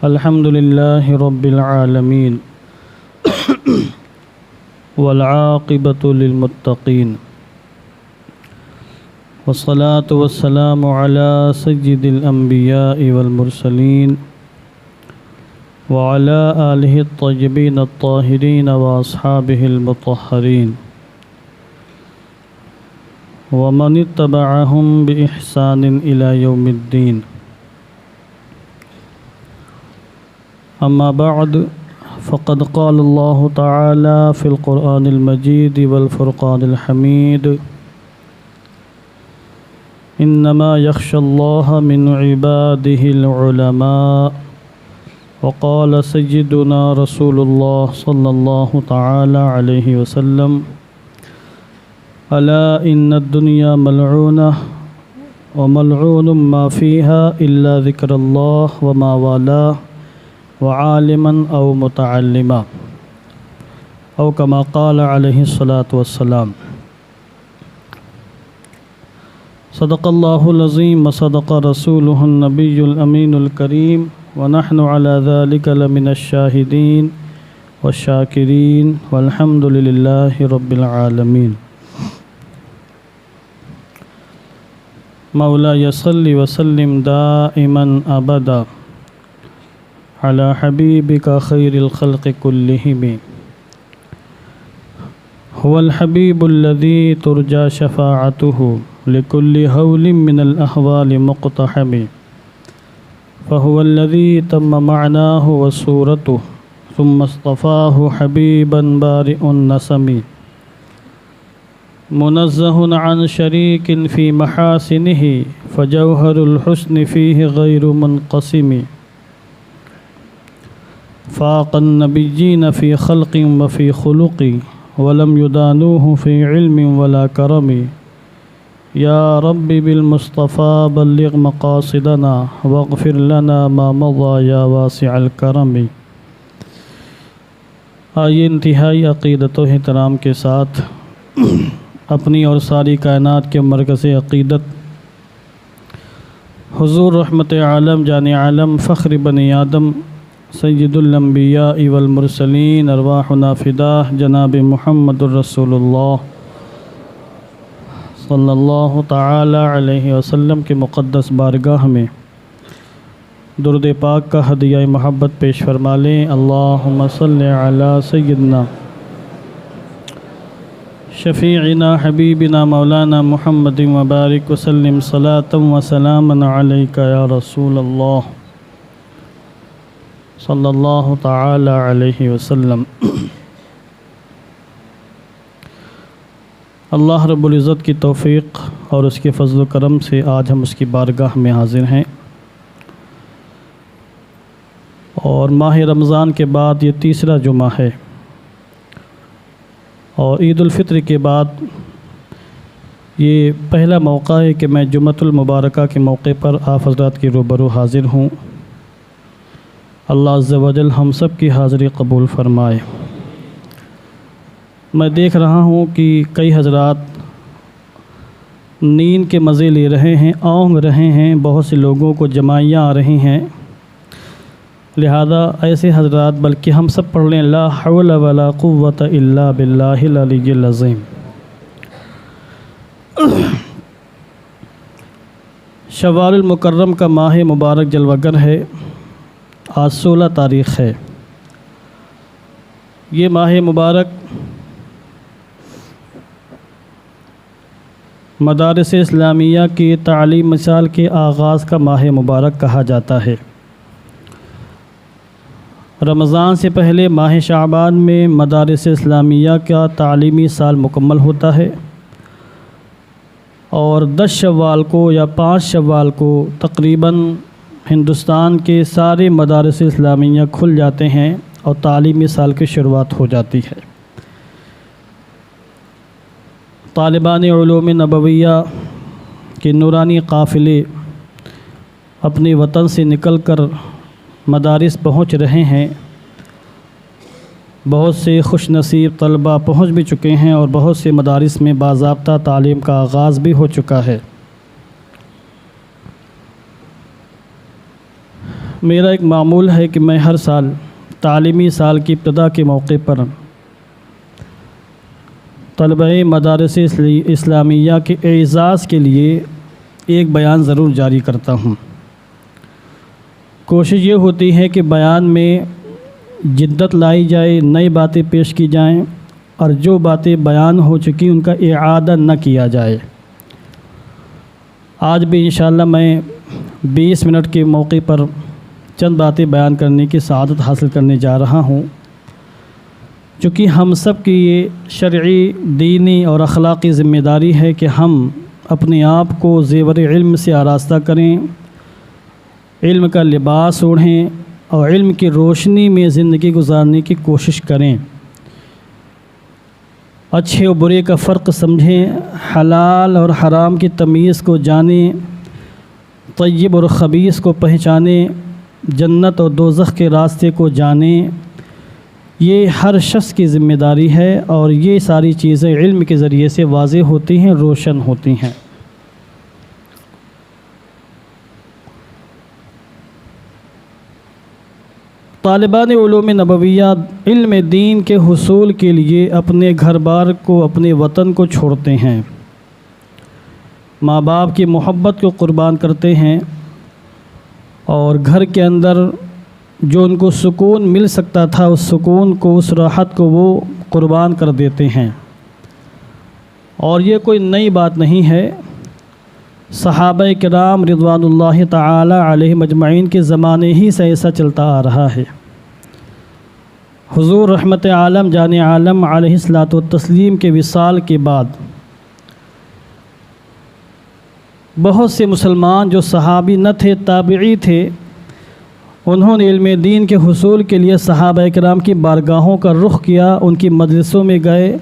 الحمد لله رب العالمين والعاقبة للمتقين والصلاة والسلام على سيد الأنبياء والمرسلين وعلى آله الطيبين الطاهرين وأصحابه المطهرين ومن اتبعهم بإحسان إلى يوم الدين. أما بعد فقد قال الله تعالى في القرآن المجيد والفرقان الحميد: إنما يخشى الله من عباده العلماء. وقال سيدنا رسول الله صلى الله تعالى عليه وسلم: ألا إن الدنيا ملعونة وملعون ما فيها إلا ذكر الله وما والاه وعالما أو متعلما، أو كما قال عليه الصلاة والسلام. صدق الله العظيم وصدق رسوله النبي الأمين الكريم، ونحن على ذلك لمن الشاهدين والشاكرين والحمد لله رب العالمين. مولاي صل وسلم دائما أبدا على حبيبك خير الخلق كلهم. هو الحبيب الذي ترجى شفاعته لكل هول من الأهوال مقتحم، فهو الذي تم معناه وصورته ثم اصطفاه حبيبا بارئ النسم، منزه عن شريك في محاسنه فجوهر الحسن فيه غير منقسم، فاق النبيين في خلق وفي خلق ولم يدانوه في علم ولا كرم. يا رب بالمصطفى بلغ مقاصدنا واغفر لنا ما مضى يا واسع الكرم. آئیے انتہائی عقیدت و احترام کے ساتھ اپنی اور ساری کائنات کے مرکز عقیدت حضور رحمت عالم جان عالم فخر بنی آدم سید الانبیاء والمرسلین ارواحنا فداہ جناب محمد الرسول اللہ صلی اللہ تعالی علیہ وسلم کے مقدس بارگاہ میں درود پاک کا ہدیہ محبت پیش فرما لیں. اللہم صلی علی سیدنا شفیعنا حبیبنا مولانا محمد مبارک وسلم صلاۃ و سلاما علیک یا رسول اللہ صلی اللہ تعالی علیہ وسلم. اللہ رب العزت کی توفیق اور اس کے فضل و کرم سے آج ہم اس کی بارگاہ میں حاضر ہیں، اور ماہ رمضان کے بعد یہ تیسرا جمعہ ہے، اور عید الفطر کے بعد یہ پہلا موقع ہے کہ میں جمعۃ المبارکہ کے موقع پر آپ حضرات کے روبرو حاضر ہوں. اللہ عز و جل ہم سب کی حاضری قبول فرمائے. میں دیکھ رہا ہوں کہ کئی حضرات نیند کے مزے لے رہے ہیں، اونگ رہے ہیں، بہت سے لوگوں کو جمائیاں آ رہی ہیں، لہذا ایسے حضرات بلکہ ہم سب پڑھ لیں لا حول ولا قوت الا باللہ العلی العظیم. شوال المکرم کا ماہ مبارک جلوہ گر ہے. آج 16 تاریخ ہے. یہ ماہ مبارک مدارس اسلامیہ کی تعلیم سال کے آغاز کا ماہ مبارک کہا جاتا ہے. رمضان سے پہلے ماہ شعبان میں مدارس اسلامیہ کا تعلیمی سال مکمل ہوتا ہے، اور 10 شوال کو یا 5 شوال کو تقریباً ہندوستان کے سارے مدارس اسلامیہ کھل جاتے ہیں اور تعلیمی سال کی شروعات ہو جاتی ہے. طالبان علوم نبویہ کے نورانی قافلے اپنے وطن سے نکل کر مدارس پہنچ رہے ہیں. بہت سے خوش نصیب طلباء پہنچ بھی چکے ہیں، اور بہت سے مدارس میں باضابطہ تعلیم کا آغاز بھی ہو چکا ہے. میرا ایک معمول ہے کہ میں ہر سال تعلیمی سال کی ابتدا کے موقع پر طلبہ مدارس اسلامیہ کے اعزاز کے لیے ایک بیان ضرور جاری کرتا ہوں۔ کوشش یہ ہوتی ہے کہ بیان میں جدت لائی جائے، نئی باتیں پیش کی جائیں اور جو باتیں بیان ہو چکی ان کا اعادہ نہ کیا جائے۔ آج بھی انشاءاللہ میں 20 منٹ کے موقع پر چند باتیں بیان کرنے کی سعادت حاصل کرنے جا رہا ہوں، چونکہ ہم سب کی یہ شرعی، دینی اور اخلاقی ذمہ داری ہے کہ ہم اپنے آپ کو زیور علم سے آراستہ کریں، علم کا لباس اوڑھیں اور علم کی روشنی میں زندگی گزارنے کی کوشش کریں، اچھے اور برے کا فرق سمجھیں، حلال اور حرام کی تمیز کو جانیں، طیب اور خبیث کو پہچانیں، جنت اور دوزخ کے راستے کو جانیں۔ یہ ہر شخص کی ذمہ داری ہے اور یہ ساری چیزیں علم کے ذریعے سے واضح ہوتی ہیں، روشن ہوتی ہیں۔ طالبان علوم نبویہ علم دین کے حصول کے لیے اپنے گھر بار کو، اپنے وطن کو چھوڑتے ہیں، ماں باپ کی محبت کو قربان کرتے ہیں اور گھر کے اندر جو ان کو سکون مل سکتا تھا اس سکون کو، اس راحت کو وہ قربان کر دیتے ہیں۔ اور یہ کوئی نئی بات نہیں ہے، صحابہ کرام رضوان اللہ تعالی علیہم اجمعین کے زمانے ہی سے ایسا چلتا آ رہا ہے۔ حضور رحمت عالم جان عالم علیہ الصلاۃ والتسلیم کے وصال کے بعد بہت سے مسلمان جو صحابی نہ تھے، تابعی تھے، انہوں نے علم دین کے حصول کے لیے صحابہ کرام کی بارگاہوں کا رخ کیا، ان کی مجلسوں میں گئے،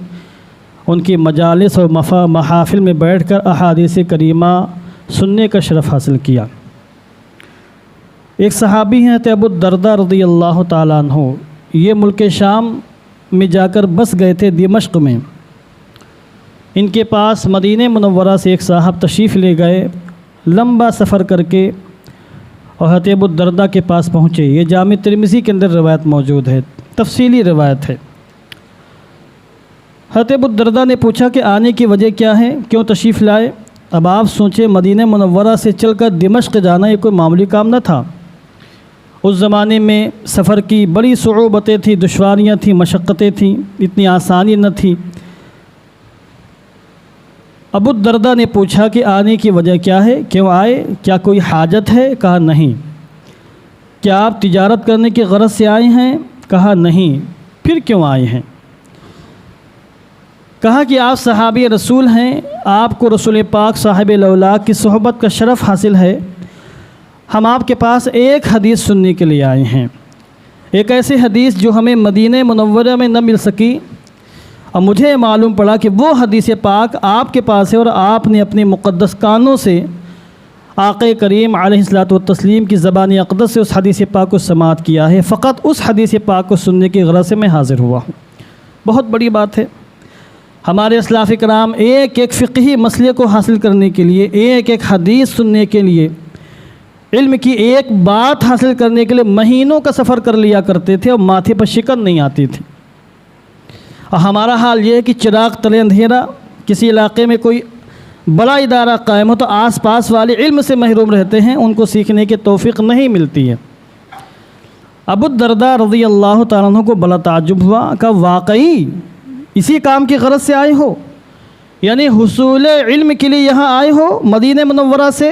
ان کی مجالس اور محافل میں بیٹھ کر احادیث کریمہ سننے کا شرف حاصل کیا۔ ایک صحابی ہیں ابو الدرداء رضی اللہ تعالیٰ عنہ، یہ ملک شام میں جا کر بس گئے تھے، دمشق میں۔ ان کے پاس مدینہ منورہ سے ایک صاحب تشریف لے گئے، لمبا سفر کر کے اور حضرت ابو الدرداء کے پاس پہنچے۔ یہ جامع ترمذی کے اندر روایت موجود ہے، تفصیلی روایت ہے۔ حضرت ابو الدرداء نے پوچھا کہ آنے کی وجہ کیا ہے، کیوں تشریف لائے؟ اب آپ سوچیں، مدینہ منورہ سے چل کر دمشق جانا یہ کوئی معمولی کام نہ تھا۔ اس زمانے میں سفر کی بڑی صعوبتیں تھیں، دشواریاں تھیں، مشقتیں تھیں، اتنی آسانی نہ تھی۔ ابو الدرداء نے پوچھا کہ آنے کی وجہ کیا ہے، کیوں آئے، کیا کوئی حاجت ہے؟ کہا نہیں۔ کیا آپ تجارت کرنے کی غرض سے آئے ہیں؟ کہا نہیں۔ پھر کیوں آئے ہیں؟ کہا کہ آپ صحابی رسول ہیں، آپ کو رسول پاک صاحب الاولاق کی صحبت کا شرف حاصل ہے، ہم آپ کے پاس ایک حدیث سننے کے لیے آئے ہیں، ایک ایسی حدیث جو ہمیں مدینہ منورہ میں نہ مل سکی، اور مجھے معلوم پڑا کہ وہ حدیث پاک آپ کے پاس ہے اور آپ نے اپنے مقدس کانوں سے آقا کریم علیہ الصلاۃ والتسلیم کی زبان اقدس سے اس حدیث پاک کو سماعت کیا ہے، فقط اس حدیث پاک کو سننے کی غرض سے میں حاضر ہوا ہوں۔ بہت بڑی بات ہے۔ ہمارے اسلاف کرام ایک ایک فقہی مسئلے کو حاصل کرنے کے لیے، ایک ایک حدیث سننے کے لیے، علم کی ایک بات حاصل کرنے کے لیے مہینوں کا سفر کر لیا کرتے تھے اور ماتھے پر شکن نہیں آتی تھی۔ اور ہمارا حال یہ ہے کہ چراغ تلے اندھیرا، کسی علاقے میں کوئی بڑا ادارہ قائم ہو تو آس پاس والے علم سے محروم رہتے ہیں، ان کو سیکھنے کی توفیق نہیں ملتی ہے۔ ابو الدرداء رضی اللہ تعالیٰ عنہ کو بڑا تعجب ہوا کہ واقعی اسی کام کی غرض سے آئے ہو، یعنی حصول علم کے لیے یہاں آئے ہو، مدینہ منورہ سے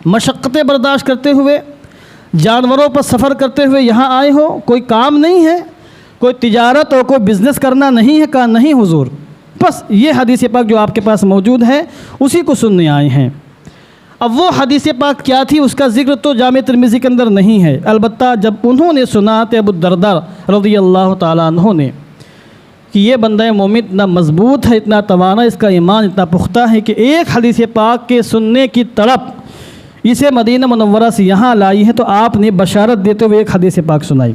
مشقتیں برداشت کرتے ہوئے، جانوروں پر سفر کرتے ہوئے یہاں آئے ہو، کوئی کام نہیں ہے، کوئی تجارت اور کوئی بزنس کرنا نہیں ہے؟ کہا نہیں حضور، بس یہ حدیث پاک جو آپ کے پاس موجود ہے اسی کو سننے آئے ہیں۔ اب وہ حدیث پاک کیا تھی اس کا ذکر تو جامع ترمذی کے اندر نہیں ہے، البتہ جب انہوں نے سنا تو ابو الدرداء رضی اللہ تعالیٰ عنہ نے کہ یہ بندہ مومن اتنا مضبوط ہے، اتنا توانا، اس کا ایمان اتنا پختہ ہے کہ ایک حدیث پاک کے سننے کی تڑپ اسے مدینہ منورہ سے یہاں لائی ہے، تو آپ نے بشارت دیتے ہوئے ایک حدیث پاک سنائی،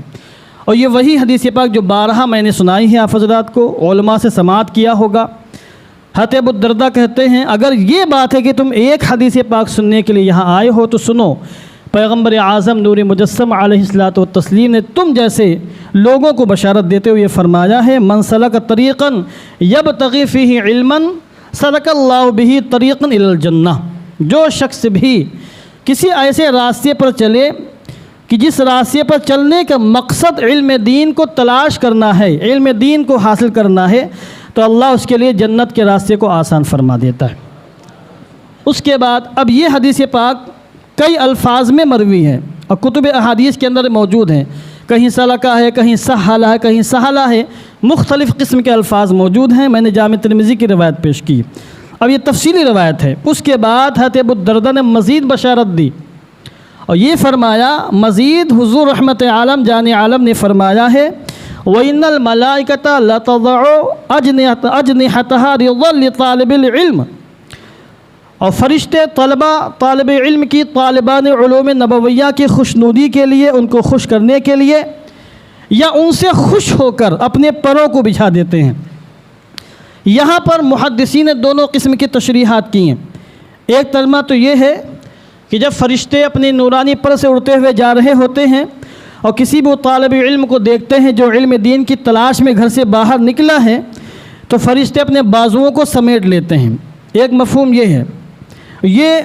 اور یہ وہی حدیث پاک جو بارہا میں نے سنائی ہے آپ حضرات کو، علماء سے سماعت کیا ہوگا۔ حضرت ابو الدرداء کہتے ہیں اگر یہ بات ہے کہ تم ایک حدیث پاک سننے کے لیے یہاں آئے ہو تو سنو، پیغمبر اعظم نور مجسم علیہ الصلوۃ والتسلیم نے تم جیسے لوگوں کو بشارت دیتے ہوئے فرمایا ہے، من سلک طریقا یبتغی فیہ علما سلک اللہ بہ طریقا الی الجنہ، جو شخص بھی کسی ایسے راستے پر چلے کہ جس راستے پر چلنے کا مقصد علم دین کو تلاش کرنا ہے، علم دین کو حاصل کرنا ہے، تو اللہ اس کے لیے جنت کے راستے کو آسان فرما دیتا ہے۔ اس کے بعد اب یہ حدیث پاک کئی الفاظ میں مروی ہے اور کتب احادیث کے اندر موجود ہیں، کہیں سلکہ ہے، کہیں سہلا ہے، کہیں سہلا ہے، مختلف قسم کے الفاظ موجود ہیں۔ میں نے جامع ترمذی کی روایت پیش کی، اب یہ تفصیلی روایت ہے۔ اس کے بعد حضرت ابو الدرداء نے مزید بشارت دی اور یہ فرمایا، مزید حضور رحمت عالم جان عالم نے فرمایا ہے، وَإِنَّ الْمَلَائِكَةَ لَتَضَعُ أَجْنِحَتَهَا رِضًا لِطَالِبِ الْعِلْمِ، اور فرشتے طالب علم کی، طالبان علوم نبویہ کی خوشنودی کے لیے، ان کو خوش کرنے کے لیے یا ان سے خوش ہو کر اپنے پروں کو بچھا دیتے ہیں۔ یہاں پر محدثین نے دونوں قسم کی تشریحات کی ہیں۔ ایک ترجمہ تو یہ ہے کہ جب فرشتے اپنے نورانی پر سے اڑتے ہوئے جا رہے ہوتے ہیں اور کسی بھی طالب علم کو دیکھتے ہیں جو علم دین کی تلاش میں گھر سے باہر نکلا ہے، تو فرشتے اپنے بازوؤں کو سمیٹ لیتے ہیں۔ ایک مفہوم یہ ہے، یہ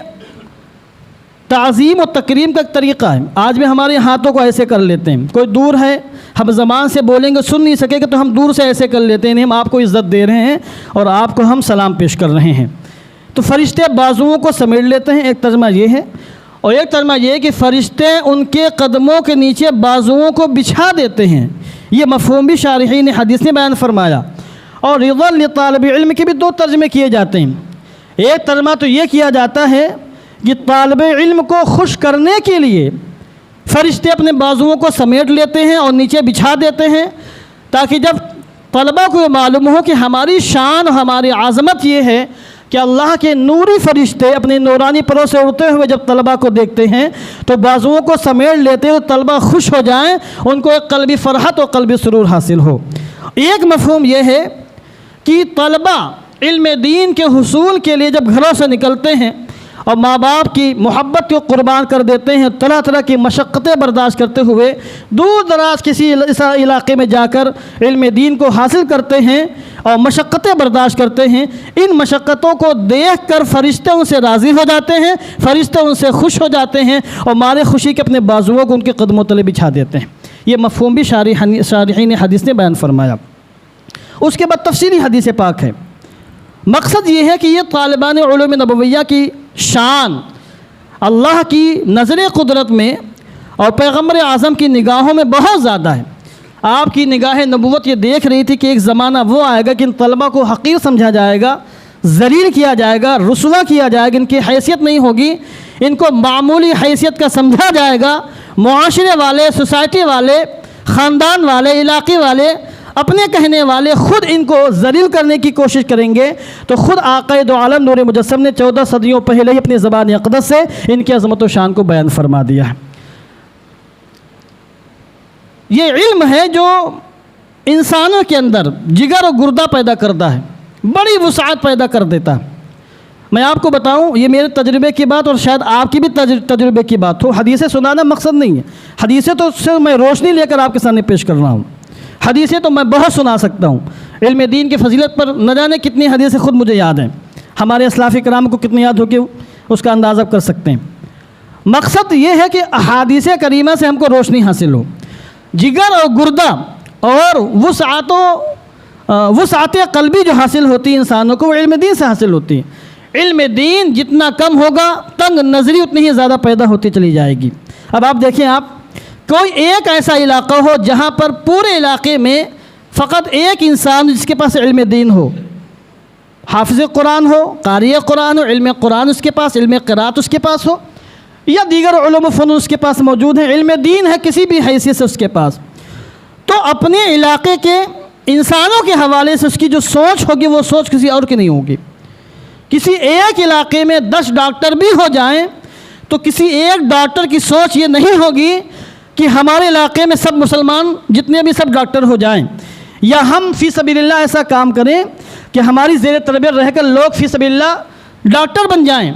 تعظیم و تکریم کا ایک طریقہ ہے۔ آج بھی ہمارے ہاتھوں کو ایسے کر لیتے ہیں، کوئی دور ہے، ہم زبان سے بولیں گے سن نہیں سکے گا تو ہم دور سے ایسے کر لیتے ہیں، ہم آپ کو عزت دے رہے ہیں اور آپ کو ہم سلام پیش کر رہے ہیں۔ تو فرشتے بازوؤں کو سمیٹ لیتے ہیں، ایک ترجمہ یہ ہے، اور ایک ترجمہ یہ ہے کہ فرشتے ان کے قدموں کے نیچے بازوؤں کو بچھا دیتے ہیں۔ یہ مفہوم بھی شارحین حدیث نے بیان فرمایا۔ اور رضا لطالب علم کے بھی دو ترجمے کیے جاتے ہیں۔ ایک ترجمہ تو یہ کیا جاتا ہے کہ طالب علم کو خوش کرنے کے لیے فرشتے اپنے بازوؤں کو سمیٹ لیتے ہیں اور نیچے بچھا دیتے ہیں، تاکہ جب طلبہ کو یہ معلوم ہو کہ ہماری شان اور ہماری عظمت یہ ہے کہ اللہ کے نوری فرشتے اپنے نورانی پروں سے اڑتے ہوئے جب طلبہ کو دیکھتے ہیں تو بازوؤں کو سمیٹ لیتے ہیں، طلبہ خوش ہو جائیں، ان کو ایک قلبی فرحت اور قلبی سرور حاصل ہو۔ ایک مفہوم یہ ہے کہ طلبہ علم دین کے حصول کے لیے جب گھروں سے نکلتے ہیں اور ماں باپ کی محبت کو قربان کر دیتے ہیں، طرح طرح کی مشقتیں برداشت کرتے ہوئے دور دراز کسی علاقے میں جا کر علم دین کو حاصل کرتے ہیں اور مشقتیں برداشت کرتے ہیں، ان مشقتوں کو دیکھ کر فرشتے ان سے راضی ہو جاتے ہیں، فرشتے ان سے خوش ہو جاتے ہیں اور مارے خوشی کے اپنے بازوؤں کو ان کے قدموں تلے بچھا دیتے ہیں۔ یہ مفہوم بھی شارحین حدیث نے بیان فرمایا۔ اس کے بعد تفصیلی حدیث پاک ہے۔ مقصد یہ ہے کہ یہ طالبان علوم نبویہ کی شان اللہ کی نظر قدرت میں اور پیغمبر اعظم کی نگاہوں میں بہت زیادہ ہے۔ آپ کی نگاہ نبوت یہ دیکھ رہی تھی کہ ایک زمانہ وہ آئے گا کہ ان طلبہ کو حقیر سمجھا جائے گا، ذلیل کیا جائے گا، رسوا کیا جائے گا، ان کی حیثیت نہیں ہوگی، ان کو معمولی حیثیت کا سمجھا جائے گا۔ معاشرے والے، سوسائٹی والے، خاندان والے، علاقے والے، اپنے کہنے والے خود ان کو ذلیل کرنے کی کوشش کریں گے، تو خود آقا دو عالم نور مجسم نے 14 صدیوں پہلے ہی اپنی زبان اقدس سے ان کی عظمت و شان کو بیان فرما دیا ہے۔ یہ علم ہے جو انسانوں کے اندر جگر و گردہ پیدا کرتا ہے، بڑی وسعت پیدا کر دیتا ہے۔ میں آپ کو بتاؤں، یہ میرے تجربے کی بات اور شاید آپ کی بھی تجربے کی بات ہو، حدیثیں سنانا مقصد نہیں ہے، حدیثیں تو صرف میں روشنی لے کر آپ کے سامنے پیش کر رہا ہوں، حدیثیں تو میں بہت سنا سکتا ہوں۔ علم دین کی فضیلت پر نہ جانے کتنی حدیثیں خود مجھے یاد ہیں، ہمارے اسلاف کرام کو کتنی یاد ہو کہ اس کا اندازہ کر سکتے ہیں۔ مقصد یہ ہے کہ احادیث کریمہ سے ہم کو روشنی حاصل ہو، جگر اور گردہ اور وسعت قلبی جو حاصل ہوتی ہے انسانوں کو، وہ علم دین سے حاصل ہوتی ہے۔ علم دین جتنا کم ہوگا تنگ نظری اتنی ہی زیادہ پیدا ہوتی چلی جائے گی۔ اب آپ دیکھیں، آپ کوئی ایک ایسا علاقہ ہو جہاں پر پورے علاقے میں فقط ایک انسان جس کے پاس علم دین ہو، حافظ قرآن ہو، قاری قرآن ہو، علم قرآن اس کے پاس، علم قرات اس کے پاس ہو، یا دیگر علوم و فنون اس کے پاس موجود ہیں، علم دین ہے کسی بھی حیثیت سے اس کے پاس، تو اپنے علاقے کے انسانوں کے حوالے سے اس کی جو سوچ ہوگی وہ سوچ کسی اور کی نہیں ہوگی۔ کسی ایک علاقے میں 10 ڈاکٹر بھی ہو جائیں تو کسی ایک ڈاکٹر کی سوچ یہ نہیں ہوگی کہ ہمارے علاقے میں سب مسلمان جتنے بھی سب ڈاکٹر ہو جائیں، یا ہم فی سبیل اللہ ایسا کام کریں کہ ہماری زیر تربیت رہ کر لوگ فی سبیل اللہ ڈاکٹر بن جائیں۔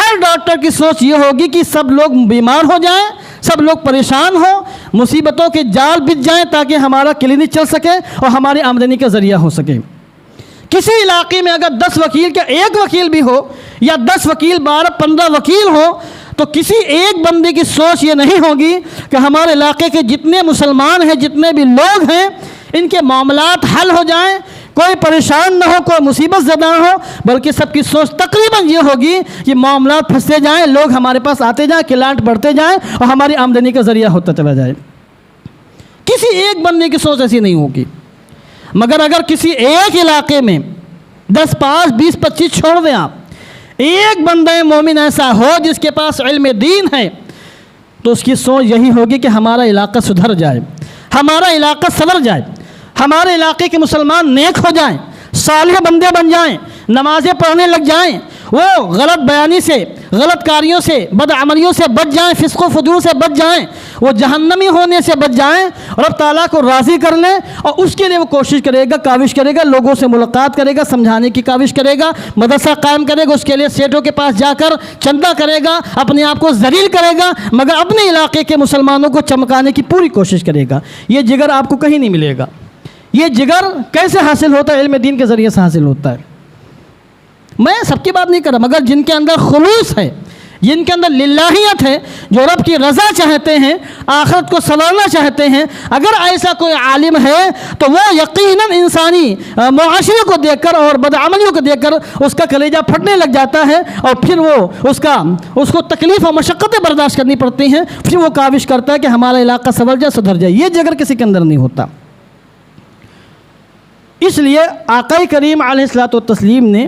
ہر ڈاکٹر کی سوچ یہ ہوگی کہ سب لوگ بیمار ہو جائیں، سب لوگ پریشان ہوں، مصیبتوں کے جال بچ جائیں تاکہ ہمارا کلینک چل سکے اور ہماری آمدنی کا ذریعہ ہو سکے۔ کسی علاقے میں اگر 10 وکیل کا ایک وکیل بھی ہو یا 10 وکیل 12-15 وکیل ہو تو کسی ایک بندے کی سوچ یہ نہیں ہوگی کہ ہمارے علاقے کے جتنے مسلمان ہیں، جتنے بھی لوگ ہیں، ان کے معاملات حل ہو جائیں، کوئی پریشان نہ ہو، کوئی مصیبت زدہ نہ ہو، بلکہ سب کی سوچ تقریباً یہ ہوگی کہ معاملات پھنستے جائیں، لوگ ہمارے پاس آتے جائیں، کلائنٹ بڑھتے جائیں اور ہماری آمدنی کا ذریعہ ہوتا چلا جائے۔ کسی ایک بندے کی سوچ ایسی نہیں ہوگی، مگر اگر کسی ایک علاقے میں 10 5 20 25 چھوڑ دیں آپ، ایک بندہ مومن ایسا ہو جس کے پاس علم دین ہے تو اس کی سوچ یہی ہوگی کہ ہمارا علاقہ سدھر جائے، ہمارا علاقہ سنور جائے، ہمارے علاقے کے مسلمان نیک ہو جائیں، صالح بندے بن جائیں، نمازیں پڑھنے لگ جائیں، وہ غلط بیانی سے، غلط کاریوں سے، بدعملیوں سے بچ جائیں، فسق و فجور سے بچ جائیں، وہ جہنمی ہونے سے بچ جائیں، رب تعالیٰ کو راضی کر لیں، اور اس کے لیے وہ کوشش کرے گا، کاوش کرے گا، لوگوں سے ملاقات کرے گا، سمجھانے کی کاوش کرے گا، مدرسہ قائم کرے گا، اس کے لیے سیٹوں کے پاس جا کر چندہ کرے گا، اپنے آپ کو ذلیل کرے گا، مگر اپنے علاقے کے مسلمانوں کو چمکانے کی پوری کوشش کرے گا۔ یہ جگر آپ کو کہیں نہیں ملے گا۔ یہ جگر کیسے حاصل ہوتا ہے؟ علم دین کے ذریعے سے حاصل ہوتا ہے۔ میں سب کی بات نہیں کر رہا، مگر جن کے اندر خلوص ہے، جن کے اندر للہیت ہے، جو رب کی رضا چاہتے ہیں، آخرت کو سنورنا چاہتے ہیں، اگر ایسا کوئی عالم ہے تو وہ یقیناً انسانی معاشرے کو دیکھ کر اور بدعملیوں کو دیکھ کر اس کا کلیجہ پھٹنے لگ جاتا ہے، اور پھر وہ اس کو تکلیف اور مشقتیں برداشت کرنی پڑتی ہیں، پھر وہ کاوش کرتا ہے کہ ہمارا علاقہ سنور جائے، سدھر جائے۔ یہ جگر کسی کے اندر نہیں ہوتا۔ اس لیے آقا کریم علیہ الصلوۃ والتسلیم نے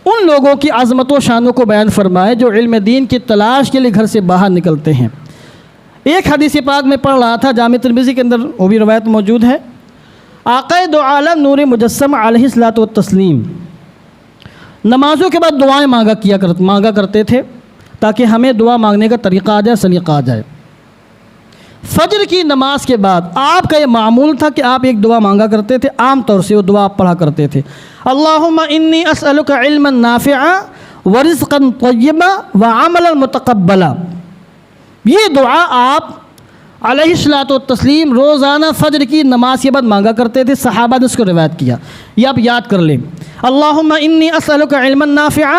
ان لوگوں کی عظمت و شانوں کو بیان فرمائے جو علم دین کی تلاش کے لیے گھر سے باہر نکلتے ہیں۔ ایک حدیث پاک میں پڑھ رہا تھا، جامع ترمذی کے اندر وہ بھی روایت موجود ہے۔ آقا دو عالم نور مجسم علیہ الصلوۃ والتسلیم نمازوں کے بعد دعائیں مانگا کرتے تھے تاکہ ہمیں دعا مانگنے کا طریقہ آ جائے، سلیقہ آ جائے۔ فجر کی نماز کے بعد آپ کا یہ معمول تھا کہ آپ ایک دعا مانگا کرتے تھے، عام طور سے وہ دعا آپ پڑھا کرتے تھے، اللہم انی اسألک علما نافعا ورزقا طیبا وعملا متقبلا۔ یہ دعا آپ علیہ الصلوۃ والتسلیم روزانہ فجر کی نماز کے بعد مانگا کرتے تھے، صحابہ نے اس کو روایت کیا، یہ آپ یاد کر لیں۔ اللہم انی اسألک علما نافعا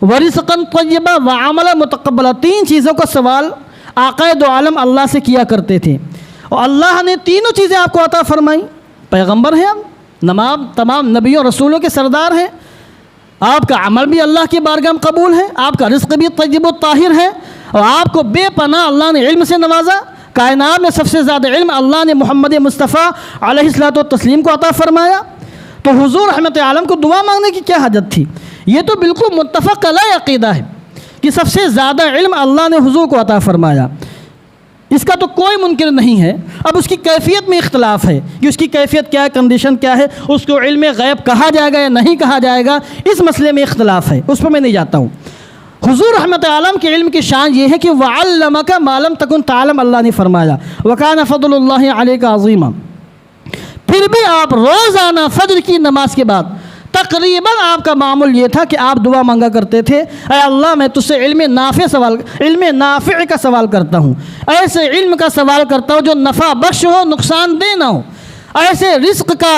ورزقا طیبا وعملا متقبلا، 3 چیزوں کا سوال آقا دو عالم اللہ سے کیا کرتے تھے، اور اللہ نے تینوں چیزیں آپ کو عطا فرمائیں۔ پیغمبر ہیں آپ، تمام نبیوں رسولوں کے سردار ہیں، آپ کا عمل بھی اللہ کی بارگاہ میں قبول ہے، آپ کا رزق بھی طیب و طاہر ہے، اور آپ کو بے پناہ اللہ نے علم سے نوازا۔ کائنات میں سب سے زیادہ علم اللہ نے محمد مصطفیٰ علیہ الصلوۃ والتسلیم کو عطا فرمایا، تو حضور رحمت عالم کو دعا مانگنے کی کیا حاجت تھی؟ یہ تو بالکل متفق علیہ عقیدہ ہے کہ سب سے زیادہ علم اللہ نے حضور کو عطا فرمایا، اس کا تو کوئی منکر نہیں ہے۔ اب اس کی کیفیت میں اختلاف ہے کہ اس کی کیفیت کیا ہے، کنڈیشن کیا ہے، اس کو علم غیب کہا جائے گا یا نہیں کہا جائے گا، اس مسئلے میں اختلاف ہے، اس پر میں نہیں جاتا ہوں۔ حضور رحمت عالم کے علم کی شان یہ ہے کہ وَعَلَّمَكَ مَا لَمْ تَكُنْ تَعْلَمْ، اللہ نے فرمایا وَكَانَ فَضْلُ اللَّهِ عَلَيْكَ عَظِيمًا۔ پھر بھی آپ روزانہ فجر کی نماز کے بعد تقریباً آپ کا معمول یہ تھا کہ آپ دعا مانگا کرتے تھے، اے اللہ میں تجھ سے علم نافع کا سوال کرتا ہوں، ایسے علم کا سوال کرتا ہوں جو نفع بخش ہو، نقصان دہ نہ ہو، ایسے رزق کا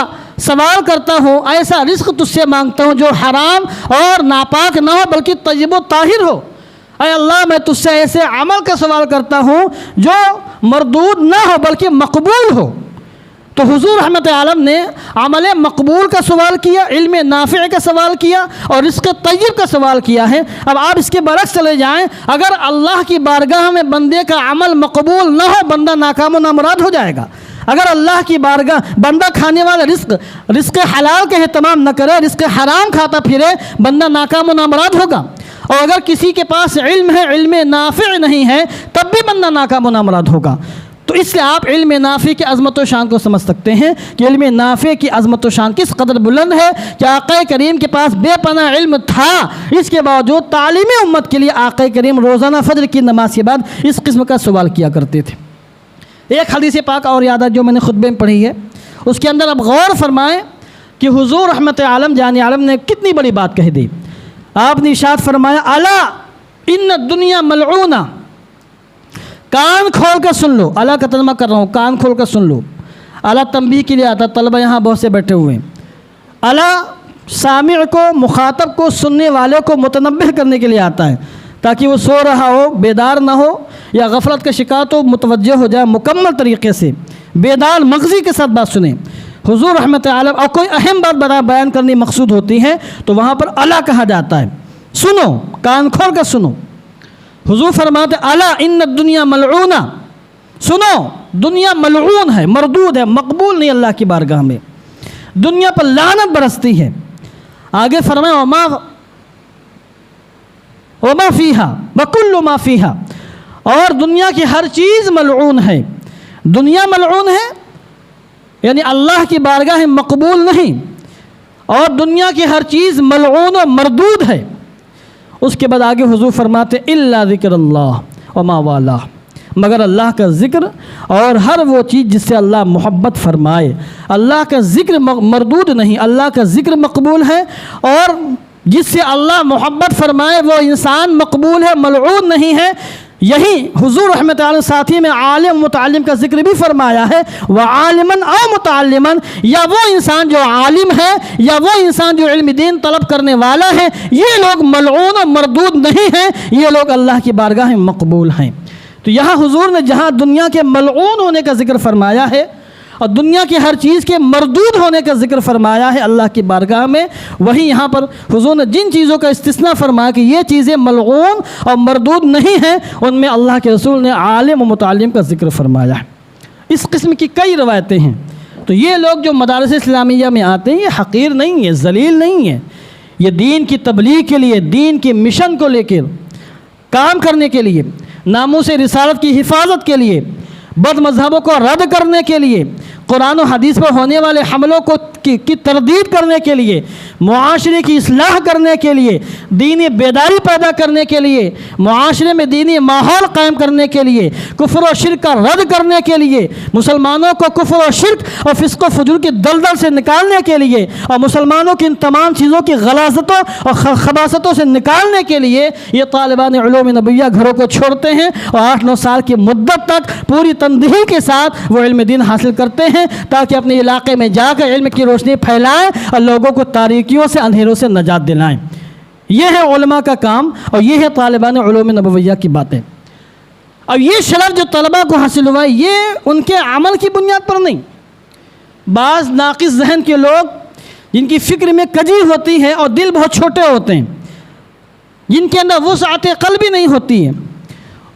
سوال کرتا ہوں، ایسا رزق تجھ سے مانگتا ہوں جو حرام اور ناپاک نہ ہو بلکہ طیب و طاہر ہو، اے اللہ میں تجھ سے ایسے عمل کا سوال کرتا ہوں جو مردود نہ ہو بلکہ مقبول ہو۔ تو حضور رحمت عالم نے عمل مقبول کا سوال کیا، علم نافع کا سوال کیا، اور رزق طیب کا سوال کیا ہے۔ اب آپ اس کے برعکس چلے جائیں، اگر اللہ کی بارگاہ میں بندے کا عمل مقبول نہ ہو، بندہ ناکام و نامراد ہو جائے گا۔ اگر اللہ کی بارگاہ بندہ کھانے والا رزق حلال کا اہتمام نہ کرے، رزق حرام کھاتا پھرے، بندہ ناکام و نامراد ہوگا۔ اور اگر کسی کے پاس علم ہے، علم نافع نہیں ہے، تب بھی بندہ ناکام و نامراد ہوگا۔ تو اس لیے آپ علم نافع کی عظمت و شان کو سمجھ سکتے ہیں کہ علم نافع کی عظمت و شان کس قدر بلند ہے کہ آقا کریم کے پاس بے پناہ علم تھا، اس کے باوجود تعلیم امت کے لیے آقا کریم روزانہ فجر کی نماز کے بعد اس قسم کا سوال کیا کرتے تھے۔ ایک حدیث پاک اور یاد ہے جو میں نے خطبے میں پڑھی ہے، اس کے اندر اب غور فرمائیں کہ حضور رحمت عالم جان عالم نے کتنی بڑی بات کہہ دی۔ آپ نے ارشاد فرمایا الا ان الدنیا ملعونہ، کان کھول کر سن لو، الا کا ترجمہ کر رہا ہوں، کان کھول کر سن لو۔ الا تنبیہ کے لیے آتا ہے، طلبہ یہاں بہت سے بیٹھے ہوئے ہیں۔ الا سامع کو، مخاطب کو، سننے والے کو متنبہ کرنے کے لیے آتا ہے، تاکہ وہ سو رہا ہو، بیدار نہ ہو یا غفلت کا شکار تو متوجہ ہو جائے، مکمل طریقے سے بیدار مغزی کے ساتھ بات سنیں۔ حضور رحمت عالم اور کوئی اہم بات بیان کرنی مقصود ہوتی ہے تو وہاں پر الا کہا جاتا ہے، سنو، کان کھول کر سنو۔ حضور فرماتے الا ان الدنیا ملعونہ، سنو دنیا ملعون ہے، مردود ہے، مقبول نہیں اللہ کی بارگاہ میں، دنیا پر لعنت برستی ہے۔ آگے فرمایا وما فیہا وکل ما فیہا، اور دنیا کی ہر چیز ملعون ہے۔ دنیا ملعون ہے یعنی اللہ کی بارگاہ میں مقبول نہیں، اور دنیا کی ہر چیز ملعون و مردود ہے۔ اس کے بعد آگے حضور فرماتے الا ذکر اللہ وما والا، مگر اللہ کا ذکر اور ہر وہ چیز جس سے اللہ محبت فرمائے۔ اللہ کا ذکر مردود نہیں، اللہ کا ذکر مقبول ہے، اور جس سے اللہ محبت فرمائے وہ انسان مقبول ہے، ملعون نہیں ہے۔ یہی حضور رحمت اللہ ساتھی میں عالم متعلم کا ذکر بھی فرمایا ہے، وعالمن او متعلمن، یا وہ انسان جو عالم ہے یا وہ انسان جو علم دین طلب کرنے والا ہے، یہ لوگ ملعون و مردود نہیں ہیں، یہ لوگ اللہ کی بارگاہ میں مقبول ہیں۔ تو یہاں حضور نے جہاں دنیا کے ملعون ہونے کا ذکر فرمایا ہے اور دنیا کی ہر چیز کے مردود ہونے کا ذکر فرمایا ہے اللہ کی بارگاہ میں، وہیں یہاں پر حضور نے جن چیزوں کا استثناء فرمایا کہ یہ چیزیں ملعون اور مردود نہیں ہیں، ان میں اللہ کے رسول نے عالم و متعلم کا ذکر فرمایا ہے۔ اس قسم کی کئی روایتیں ہیں۔ تو یہ لوگ جو مدارس اسلامیہ میں آتے ہیں یہ حقیر نہیں ہے، ذلیل نہیں ہے، یہ دین کی تبلیغ کے لیے، دین کے مشن کو لے کر کام کرنے کے لیے، ناموس رسالت کی حفاظت کے لیے، بد مذہبوں کو رد کرنے کے لیے، قرآن و حدیث پر ہونے والے حملوں کی تردید کرنے کے لیے، معاشرے کی اصلاح کرنے کے لیے، دینی بیداری پیدا کرنے کے لیے، معاشرے میں دینی ماحول قائم کرنے کے لیے، کفر و شرک کا رد کرنے کے لیے، مسلمانوں کو کفر و شرک اور فسق و فجور کی دلدل سے نکالنے کے لیے، اور مسلمانوں کی ان تمام چیزوں کی غلاظتوں اور خباثتوں سے نکالنے کے لیے یہ طالبان علوم نبویہ گھروں کو چھوڑتے ہیں اور 8-9 سال کی مدت تک پوری تندہی کے ساتھ وہ علم دین حاصل کرتے ہیں، تاکہ اپنے علاقے میں جا کر علم کی روشنی پھیلائیں اور لوگوں کو تاریکیوں سے، اندھیروں سے نجات دلائیں۔ یہ ہے علماء کا کام، اور یہ ہے طالبان علوم نبویہ کی باتیں۔ اور یہ شرف جو طلباء کو حاصل ہوا ہے یہ ان کے عمل کی بنیاد پر نہیں۔ بعض ناقص ذہن کے لوگ جن کی فکر میں کجی ہوتی ہے اور دل بہت چھوٹے ہوتے ہیں، جن کے اندر وسعت قلبی نہیں ہوتی ہے،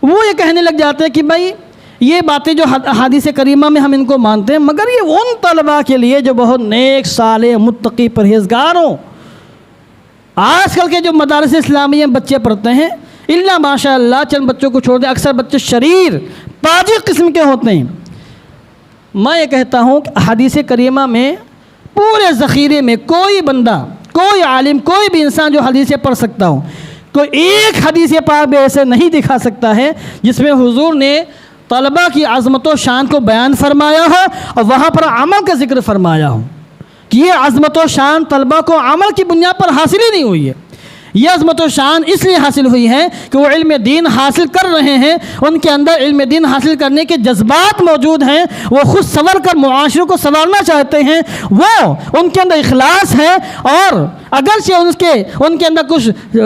وہ یہ کہنے لگ جاتے ہیں کہ بھائی یہ باتیں جو احادیث کریمہ میں ہم ان کو مانتے ہیں، مگر یہ ان طلباء کے لیے جو بہت نیک، صالح، متقی، پرہیزگار ہوں۔ آج کل کے جو مدارس اسلامیہ بچے پڑھتے ہیں، الا ماشاء اللہ چند بچوں کو چھوڑ دیں، اکثر بچے شریر، پاجی قسم کے ہوتے ہیں۔ میں یہ کہتا ہوں کہ احادیث کریمہ میں پورے ذخیرے میں کوئی بندہ، کوئی عالم، کوئی بھی انسان جو حدیثیں پڑھ سکتا ہو، کوئی ایک حدیث پاک بھی ایسے نہیں دکھا سکتا ہے جس میں حضور نے طلباء کی عظمت و شان کو بیان فرمایا ہو اور وہاں پر عمل کا ذکر فرمایا ہو، کہ یہ عظمت و شان طلباء کو عمل کی بنیاد پر حاصل ہی نہیں ہوئی ہے۔ یہ عظمت و شان اس لیے حاصل ہوئی ہے کہ وہ علم دین حاصل کر رہے ہیں، ان کے اندر علم دین حاصل کرنے کے جذبات موجود ہیں، وہ خود سنور کر معاشرے کو سنوارنا چاہتے ہیں، وہ ان کے اندر اخلاص ہے، اور اگرچہ ان کے اندر کچھ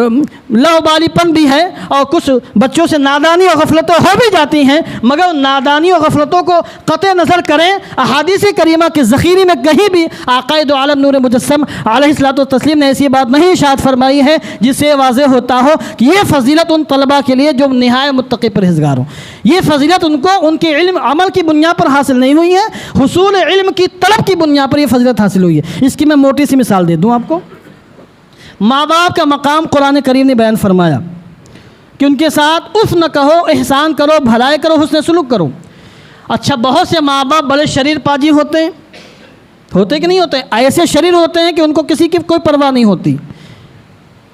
لاؤبالی پن بھی ہے اور کچھ بچوں سے نادانی اور غفلتیں ہو بھی جاتی ہیں، مگر ان نادانی اور غفلتوں کو قطع نظر کریں، احادیث کریمہ کے ذخیرے میں کہیں بھی آقائے دو عالم نور مجسم علیہ الصلوۃ والتسلیم نے ایسی بات نہیں ارشاد فرمائی ہے جس سے واضح ہوتا ہو کہ یہ فضیلت ان طلباء کے لیے جو نہایت متقی پرہیزگار ہوں۔ یہ فضیلت ان کو ان کے علم عمل کی بنیاد پر حاصل نہیں ہوئی ہے، حصول علم کی طلب کی بنیاد پر یہ فضیلت حاصل ہوئی ہے۔ اس کی میں موٹی سی مثال دے دوں آپ کو۔ ماں باپ کا مقام قرآن کریم نے بیان فرمایا کہ ان کے ساتھ اف نہ کہو، احسان کرو، بھلائی کرو، حسن سلوک کرو۔ اچھا، بہت سے ماں باپ بڑے شریر پاجی ہوتے ہیں، ہوتے کہ نہیں ہوتے؟ ایسے شریر ہوتے ہیں کہ ان کو کسی کی کوئی پرواہ نہیں ہوتی،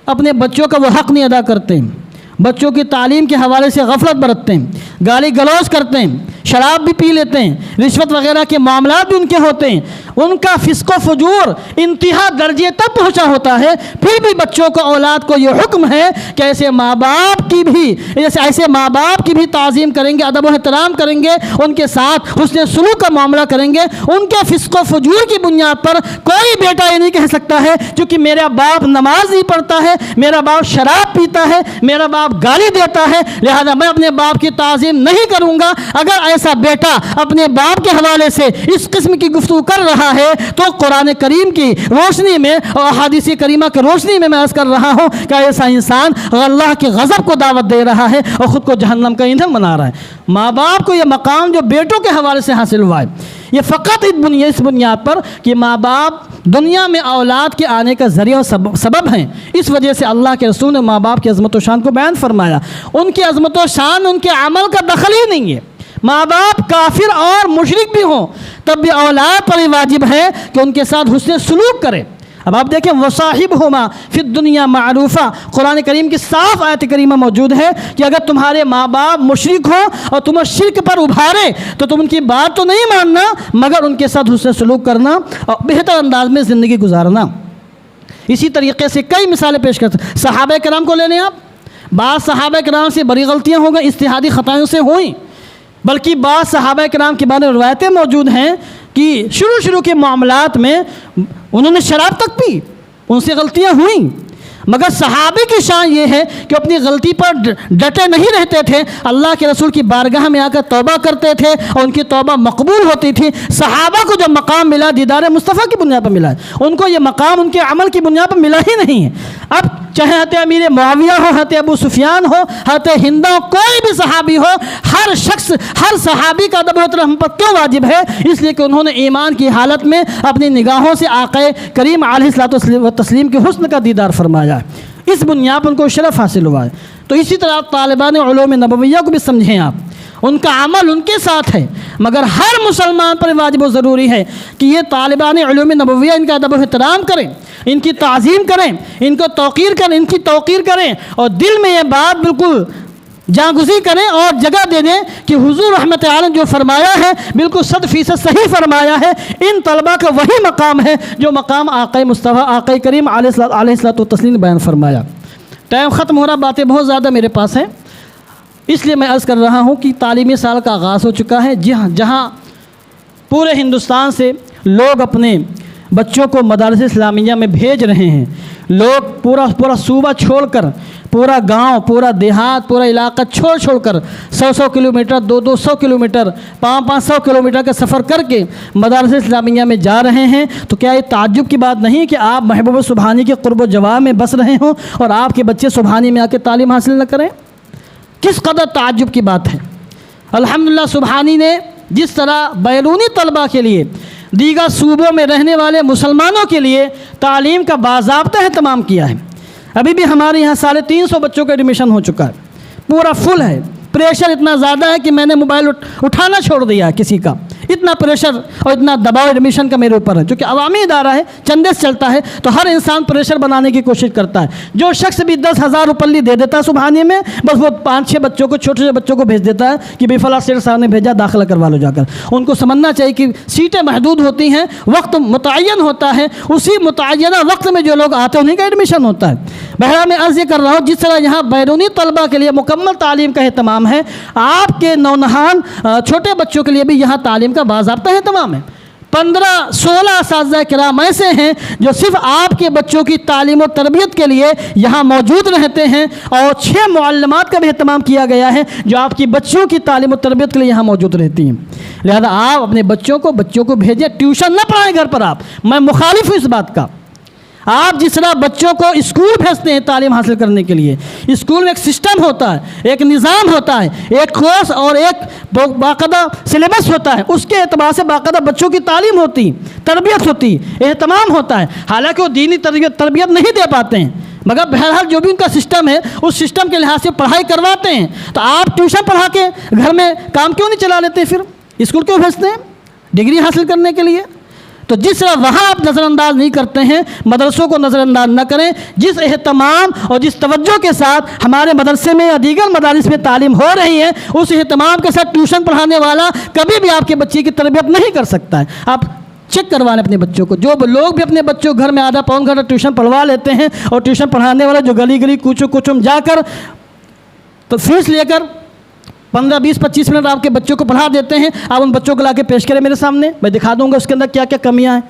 اپنے بچوں کا وہ حق نہیں ادا کرتے ہیں، بچوں کی تعلیم کے حوالے سے غفلت برتتے ہیں، گالی گلوچ کرتے ہیں، شراب بھی پی لیتے ہیں، رشوت وغیرہ کے معاملات بھی ان کے ہوتے ہیں، ان کا فسق و فجور انتہا درجے تک پہنچا ہوتا ہے، پھر بھی بچوں کو، اولاد کو یہ حکم ہے کہ ایسے ماں باپ کی بھی تعظیم کریں گے، ادب و احترام کریں گے، ان کے ساتھ حسن سلوک کا معاملہ کریں گے۔ ان کے فسق و فجور کی بنیاد پر کوئی بیٹا یہ نہیں کہہ سکتا ہے کیونکہ میرا باپ نماز نہیں پڑھتا ہے، میرا باپ شراب پیتا ہے، میرا باپ گالی دیتا ہے، لہذا میں اپنے باپ کی تعظیم نہیں کروں گا۔ اگر ایسا بیٹا اپنے باپ کے حوالے سے اس قسم کی گفتگو کر رہا ہے تو قرآن کریم کی روشنی میں اور احادیث کریمہ کی روشنی میں عرض کر رہا ہوں کہ ایسا انسان اللہ کے غضب کو دعوت دے رہا ہے اور خود کو جہنم کا ایندھن بنا رہا ہے۔ ماں باپ کو یہ مقام جو بیٹوں کے حوالے سے حاصل ہوا ہے، یہ فقط اس بنیاد پر کہ ماں باپ دنیا میں اولاد کے آنے کا ذریعہ اور سبب ہیں، اس وجہ سے اللہ کے رسول نے ماں باپ کی عظمت و شان کو بیان فرمایا۔ ان کی عظمت و شان ان کے عمل کا دخل ہی نہیں ہے۔ ماں باپ کافر اور مشرک بھی ہوں تب بھی اولاد پر واجب ہے کہ ان کے ساتھ حسن سلوک کرے۔ اب آپ دیکھیں وصاحبہما فی الدنیا معروفہ، قرآن کریم کی صاف آیت کریمہ موجود ہے کہ اگر تمہارے ماں باپ مشرک ہو اور تمہیں شرک پر ابھارے تو تم ان کی بات تو نہیں ماننا مگر ان کے ساتھ حسن سلوک کرنا اور بہتر انداز میں زندگی گزارنا۔ اسی طریقے سے کئی مثالیں پیش کرتے ہیں۔ صحابہ کرام کو لے لیں آپ، بعض صحابہ کرام سے بڑی غلطیاں ہو گئیں، اجتہادی خطائیوں سے ہوئیں، بلکہ بعض صحابہ کرام کے بارے میں روایتیں موجود ہیں کہ شروع کے معاملات میں انہوں نے شراب تک پی، ان سے غلطیاں ہوئیں، مگر صحابہ کی شان یہ ہے کہ اپنی غلطی پر ڈٹے نہیں رہتے تھے، اللہ کے رسول کی بارگاہ میں آ کر توبہ کرتے تھے اور ان کی توبہ مقبول ہوتی تھی۔ صحابہ کو جو مقام ملا دیدار مصطفیٰ کی بنیاد پر ملا ہے، ان کو یہ مقام ان کے عمل کی بنیاد پر ملا ہی نہیں ہے۔ اب چاہے حضرت امیر معاویہ ہو، حضرت ابو سفیان ہو، حضرت ہند ہو، کوئی بھی صحابی ہو، ہر شخص، ہر صحابی کا ادب و احترام ہم پر کیوں واجب ہے؟ اس لیے کہ انہوں نے ایمان کی حالت میں اپنی نگاہوں سے آقا کریم علیہ الصلوۃ والتسلیم کے حسن کا دیدار فرمایا، اس بنیاد پر ان کو شرف حاصل ہوا ہے۔ تو اسی طرح طالبان علوم نبویہ کو بھی سمجھیں آپ، ان کا عمل ان کے ساتھ ہے، مگر ہر مسلمان پر واجب و ضروری ہے کہ یہ طالبان علوم نبویہ ان کا ادب و احترام کریں، ان کی تعظیم کریں، ان کو توقیر کریں، ان کی توقیر کریں اور دل میں یہ بات بالکل جاگزی کریں اور جگہ دے دیں کہ حضور رحمت عالم جو فرمایا ہے بالکل 100% صحیح فرمایا ہے۔ ان طلبہ کا وہی مقام ہے جو مقام آقا مصطفیٰ آقا کریم علیہ الصلوۃ والتسلیم نے بیان فرمایا۔ ٹائم ختم ہو رہا، باتیں بہت زیادہ میرے پاس ہیں، اس لیے میں عرض کر رہا ہوں کہ تعلیمی سال کا آغاز ہو چکا ہے، جہاں پورے ہندوستان سے لوگ اپنے بچوں کو مدارس اسلامیہ میں بھیج رہے ہیں، لوگ پورا صوبہ چھوڑ کر، پورا گاؤں، پورا دیہات، پورا علاقہ چھوڑ کر 100 کلومیٹر، 200 کلومیٹر، 500 کلومیٹر کا سفر کر کے مدارس اسلامیہ میں جا رہے ہیں۔ تو کیا یہ تعجب کی بات نہیں کہ آپ محبوب سبحانی کے قرب و جوار میں بس رہے ہوں اور آپ کے بچے سبحانی میں آ کے تعلیم حاصل نہ کریں؟ کس قدر تعجب کی بات ہے۔ الحمدللہ سبحانی نے جس طرح بیرونی طلبہ کے لیے، دیگر صوبوں میں رہنے والے مسلمانوں کے لیے تعلیم کا باضابطہ اہتمام کیا ہے، ابھی بھی ہمارے یہاں 350 بچوں کا ایڈمیشن ہو چکا ہے، پورا فل ہے۔ پریشر اتنا زیادہ ہے کہ میں نے موبائل اٹھانا چھوڑ دیا کسی کا، اتنا پریشر اور اتنا دباؤ ایڈمیشن کا میرے اوپر ہے، جو کہ عوامی ادارہ ہے، چندے سے چلتا ہے، تو ہر انسان پریشر بنانے کی کوشش کرتا ہے۔ جو شخص بھی 10,000 روپیہ دے دیتا ہے سبحانی میں، بس وہ 5-6 بچوں کو، چھوٹے بچوں کو بھیج دیتا ہے کہ بھائی فلاں سیٹ صاحب نے بھیجا، داخلہ کروا لو جا کر۔ ان کو سمجھنا چاہیے کہ سیٹیں محدود ہوتی ہیں، وقت متعین ہوتا ہے، اسی متعینہ وقت میں جو لوگ آتے ہیں انہیں کا ایڈمیشن ہوتا ہے۔ بہرحال میں عرض یہ کر رہا ہوں، جس طرح یہاں بیرونی طلبہ کے لیے مکمل تعلیم کا اہتمام ہے، آپ کے نونہان چھوٹے بچوں کے لیے بھی یہاں تعلیم کا باضابطہ اہتمام ہے۔ 15-16 اساتذہ کرام ایسے ہیں جو صرف آپ کے بچوں کی تعلیم و تربیت کے لیے یہاں موجود رہتے ہیں، اور 6 معلمات کا بھی اہتمام کیا گیا ہے جو آپ کی بچوں کی تعلیم و تربیت کے لیے یہاں موجود رہتی ہیں۔ لہذا آپ اپنے بچوں کو بھیجیں، ٹیوشن نہ پڑھائیں گھر پر آپ، میں مخالف ہوں اس بات کا۔ آپ جس طرح بچوں کو اسکول بھیجتے ہیں تعلیم حاصل کرنے کے لیے، اسکول میں ایک سسٹم ہوتا ہے، ایک نظام ہوتا ہے، ایک کورس اور ایک باقاعدہ سلیبس ہوتا ہے، اس کے اعتبار سے باقاعدہ بچوں کی تعلیم ہوتی، تربیت ہوتی، اہتمام ہوتا ہے۔ حالانکہ وہ دینی تربیت نہیں دے پاتے ہیں، مگر بہرحال جو بھی ان کا سسٹم ہے اس سسٹم کے لحاظ سے پڑھائی کرواتے ہیں۔ تو آپ ٹیوشن پڑھا کے گھر میں کام کیوں نہیں چلا لیتے؟ پھر اسکول کیوں بھیجتے ہیں؟ ڈگری حاصل کرنے کے لیے۔ تو جس طرح وہاں آپ نظر انداز نہیں کرتے ہیں، مدرسوں کو نظر انداز نہ کریں۔ جس اہتمام اور جس توجہ کے ساتھ ہمارے مدرسے میں یا دیگر مدارس میں تعلیم ہو رہی ہے، اس اہتمام کے ساتھ ٹیوشن پڑھانے والا کبھی بھی آپ کے بچے کی تربیت نہیں کر سکتا ہے۔ آپ چیک کروائیں اپنے بچوں کو۔ جو لوگ بھی اپنے بچوں کو گھر میں آدھا پون گھنٹہ ٹیوشن پڑھوا لیتے ہیں، اور ٹیوشن پڑھانے والا جو گلی گلی کوچوں کوچوں میں جا کر تو فیس لے کر 15 20 25 منٹ آپ کے بچوں کو پڑھا دیتے ہیں، آپ ان بچوں کو لا کے پیش کریں میرے سامنے، میں دکھا دوں گا اس کے اندر کیا کیا کمیاں ہیں۔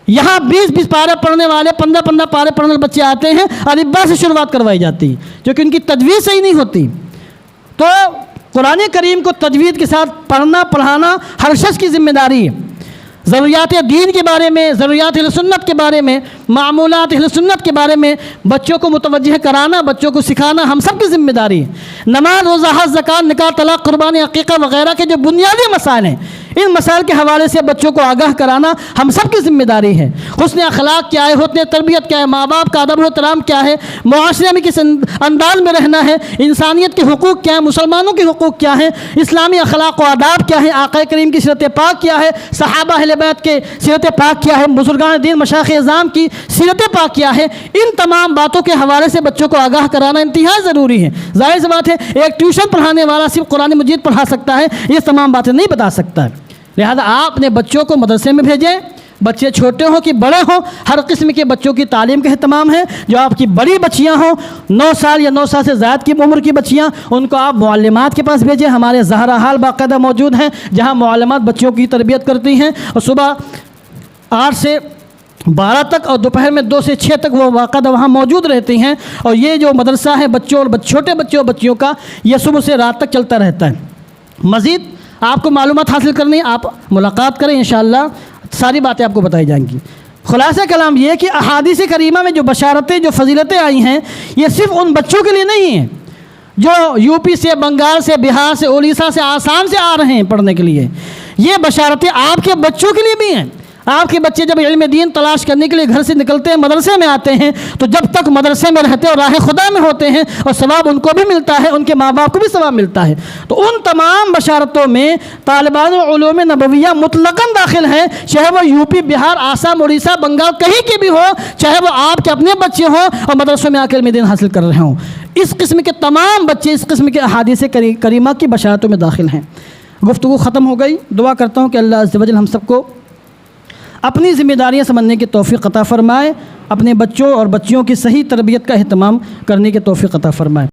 یہاں 20 پارے پڑھنے والے 15 پارے پڑھنے والے بچے آتے ہیں، الف با سے شروعات کروائی جاتی ہے، کیونکہ ان کی تجوید صحیح نہیں ہوتی۔ تو قرآن کریم کو تجوید کے ساتھ پڑھنا پڑھانا ہر شخص کی ذمہ داری ہے۔ ضروریات دین کے بارے میں، ضروریات اہل سنت کے بارے میں، معمولات اہل سنت کے بارے میں بچوں کو متوجہ کرانا، بچوں کو سکھانا ہم سب کی ذمہ داری ہے۔ نماز، روزہ، حج، زکوٰۃ، نکاح، طلاق، قربانی، عقیقہ وغیرہ کے جو بنیادی مسائل ہیں، ان مسائل کے حوالے سے بچوں کو آگاہ کرانا ہم سب کی ذمہ داری ہے۔ حسن اخلاق کیا ہے، حسن تربیت کیا ہے، ماں باپ کا ادب و احترام کیا ہے، معاشرے میں کس انداز میں رہنا ہے، انسانیت کے حقوق کیا ہیں، مسلمانوں کے حقوق کیا ہیں، اسلامی اخلاق و آداب کیا ہیں، آقا کریم کی سیرت پاک کیا ہے، صحابہ اہل بیت کے سیرت پاک کیا ہے، بزرگان دین مشائخ اعظام کی سیرت پاک کیا ہے، ان تمام باتوں کے حوالے سے بچوں کو آگاہ کرانا انتہائی ضروری ہے۔ ظاہر سی بات ہے ایک ٹیوشن پڑھانے والا صرف قرآن مجید پڑھا سکتا ہے، یہ تمام باتیں نہیں بتا سکتا ہے۔ لہذا آپ اپنے بچوں کو مدرسے میں بھیجیں، بچے چھوٹے ہوں کہ بڑے ہوں، ہر قسم کے بچوں کی تعلیم کا اہتمام ہے۔ جو آپ کی بڑی بچیاں ہوں، 9 سال یا 9 سال سے زائد کی عمر کی بچیاں، ان کو آپ معلمات کے پاس بھیجیں۔ ہمارے زہرا حال باقاعدہ موجود ہیں جہاں معلمات بچوں کی تربیت کرتی ہیں، اور صبح 8 سے 12 تک اور دوپہر میں 2 سے 6 تک وہ باقاعدہ وہاں موجود رہتی ہیں۔ اور یہ جو مدرسہ ہے بچوں اور چھوٹے بچوں اور بچیوں کا، یہ صبح سے رات تک چلتا رہتا ہے۔ مزید آپ کو معلومات حاصل کرنی، آپ ملاقات کریں، انشاءاللہ ساری باتیں آپ کو بتائی جائیں گی۔ خلاصہ کلام یہ ہے کہ احادیث کریمہ میں جو بشارتیں، جو فضیلتیں آئی ہیں، یہ صرف ان بچوں کے لیے نہیں ہیں جو یو پی سے، بنگال سے، بہار سے، اڑیسہ سے، آسام سے آ رہے ہیں پڑھنے کے لیے۔ یہ بشارتیں آپ کے بچوں کے لیے بھی ہیں۔ آپ کے بچے جب علم دین تلاش کرنے کے لیے گھر سے نکلتے ہیں، مدرسے میں آتے ہیں، تو جب تک مدرسے میں رہتے اور راہ خدا میں ہوتے ہیں، اور ثواب ان کو بھی ملتا ہے، ان کے ماں باپ کو بھی ثواب ملتا ہے۔ تو ان تمام بشارتوں میں طالبان علوم نبویہ مطلقاً داخل ہیں، چاہے وہ یو پی، بہار، آسام، اڑیسہ، بنگال کہیں کے بھی ہو، چاہے وہ آپ کے اپنے بچے ہوں اور مدرسوں میں آ کر علم دین حاصل کر رہے ہوں۔ اس قسم کے تمام بچے اس قسم کے احادیث کریمہ کی بشارتوں میں داخل ہیں۔ گفتگو ختم ہو گئی۔ دعا کرتا ہوں کہ اللہ عز و جل ہم سب کو اپنی ذمہ داریاں سمجھنے کی توفیق عطا فرمائے، اپنے بچوں اور بچیوں کی صحیح تربیت کا اہتمام کرنے کی توفیق عطا فرمائے۔